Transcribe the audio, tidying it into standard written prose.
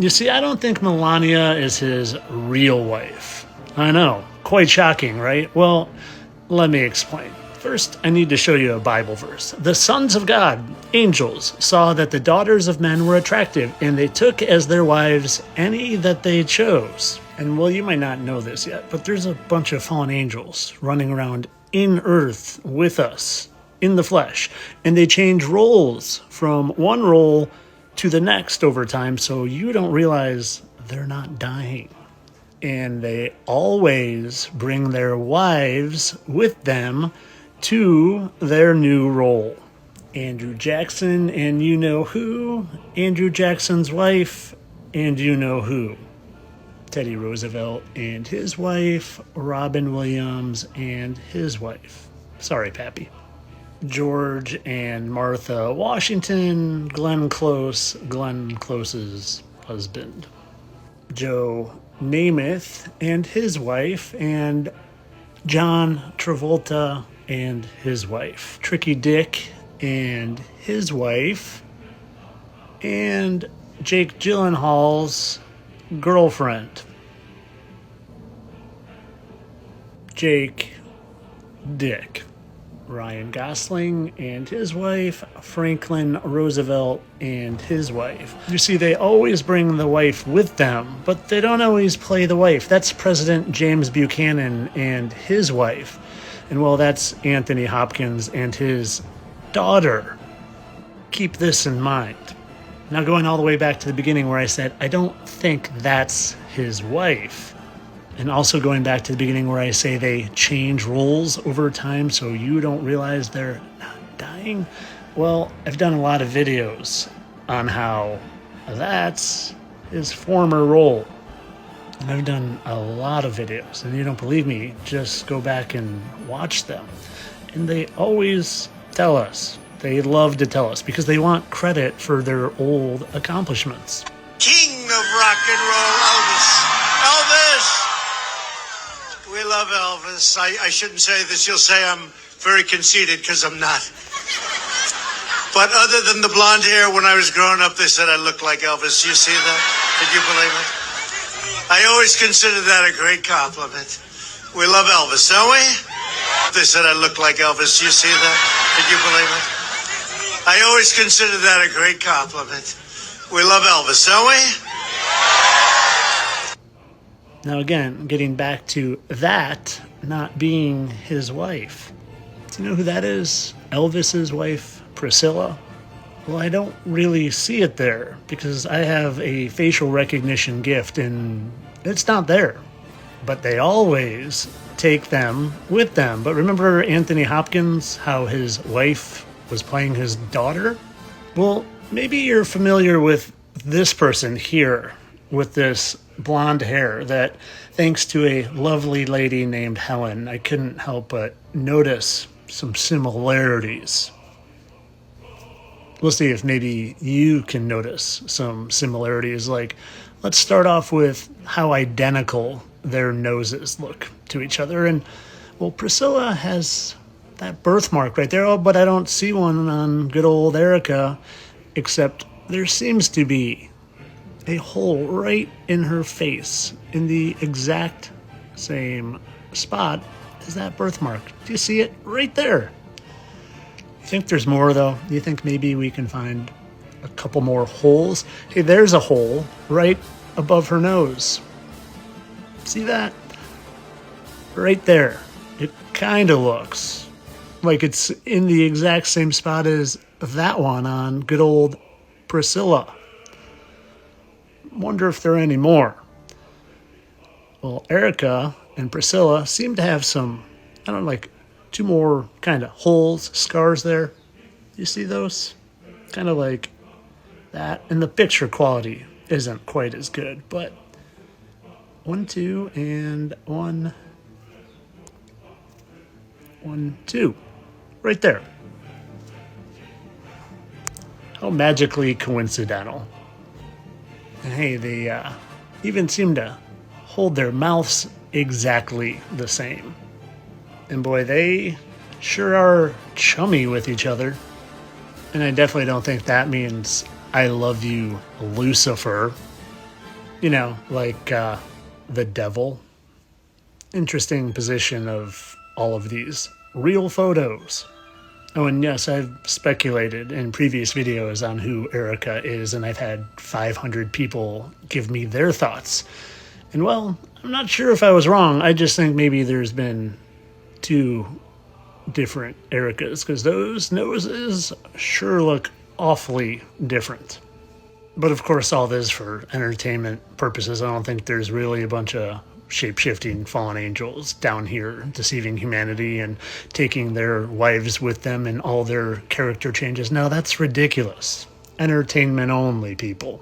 You see, I don't think Melania is his real wife. I know, quite shocking, right? Well, let me explain. First, I need to show you a Bible verse. The sons of God, angels, saw that the daughters of men were attractive, and they took as their wives any that they chose. And well, you might not know this yet, but there's a bunch of fallen angels running around in earth with us, in the flesh. And they change roles from one role to the next over time, so you don't realize they're not dying. And they always bring their wives with them to their new role. Andrew Jackson and you know who, Andrew Jackson's wife and you know who, Teddy Roosevelt and his wife, Robin Williams and his wife. Sorry, Pappy. George and Martha Washington, Glenn Close's husband. Joe Namath and his wife, and John Travolta and his wife. Tricky Dick and his wife, and Jake Gyllenhaal's girlfriend. Jake Dick. Ryan Gosling and his wife, Franklin Roosevelt and his wife. You see, they always bring the wife with them, but they don't always play the wife. That's President James Buchanan and his wife. And well, that's Anthony Hopkins and his daughter. Keep this in mind. Now, going all the way back to the beginning where I said, I don't think that's his wife. And also going back to the beginning where I say they change roles over time so you don't realize they're not dying. Well, I've done a lot of videos on how that's his former role. And I've done a lot of videos, and you don't believe me, just go back and watch them. And they always tell us, they love to tell us, because they want credit for their old accomplishments. King of rock and roll, Elvis. Elvis! We love Elvis. I shouldn't say this. You'll say I'm very conceited, because I'm not. But other than the blonde hair, when I was growing up, they said I looked like Elvis. You see that? Did you believe it? I always considered that a great compliment. We love Elvis, don't we? They said I looked like Elvis. You see that? Did you believe it? I always considered that a great compliment. We love Elvis, don't we? Now again, getting back to that not being his wife. Do you know who that is? Elvis's wife, Priscilla? Well, I don't really see it there because I have a facial recognition gift and it's not there. But they always take them with them. But remember Anthony Hopkins, how his wife was playing his daughter? Well, maybe you're familiar with this person here with this blonde hair that, thanks to a lovely lady named Helen, I couldn't help but notice some similarities. We'll see if maybe you can notice some similarities. Like, let's start off with how identical their noses look to each other. And, well, Priscilla has that birthmark right there. Oh, but I don't see one on good old Ericka, except there seems to be a hole right in her face in the exact same spot as that birthmark. Do you see it right there? You think there's more, though? Do you think maybe we can find a couple more holes? Hey, there's a hole right above her nose. See that? Right there. It kind of looks like it's in the exact same spot as that one on good old Priscilla. Wonder if there are any more. Well, Ericka and Priscilla seem to have some, I don't know, like 2 more kind of holes, scars there. You see those? Kind of like that. And the picture quality isn't quite as good, but 1, 2, and 1, 1, 2. Right there. How magically coincidental. And hey, they even seem to hold their mouths exactly the same. And boy, they sure are chummy with each other. And I definitely don't think that means I love you, Lucifer. You know, like the devil. Interesting position of all of these real photos. Oh, and yes, I've speculated in previous videos on who Ericka is, and I've had 500 people give me their thoughts. And well, I'm not sure if I was wrong. I just think maybe there's been two different Erickas, because those noses sure look awfully different. But of course, all this for entertainment purposes. I don't think there's really a bunch of shape-shifting fallen angels down here deceiving humanity and taking their wives with them and all their character changes. No, that's ridiculous. Entertainment only, people.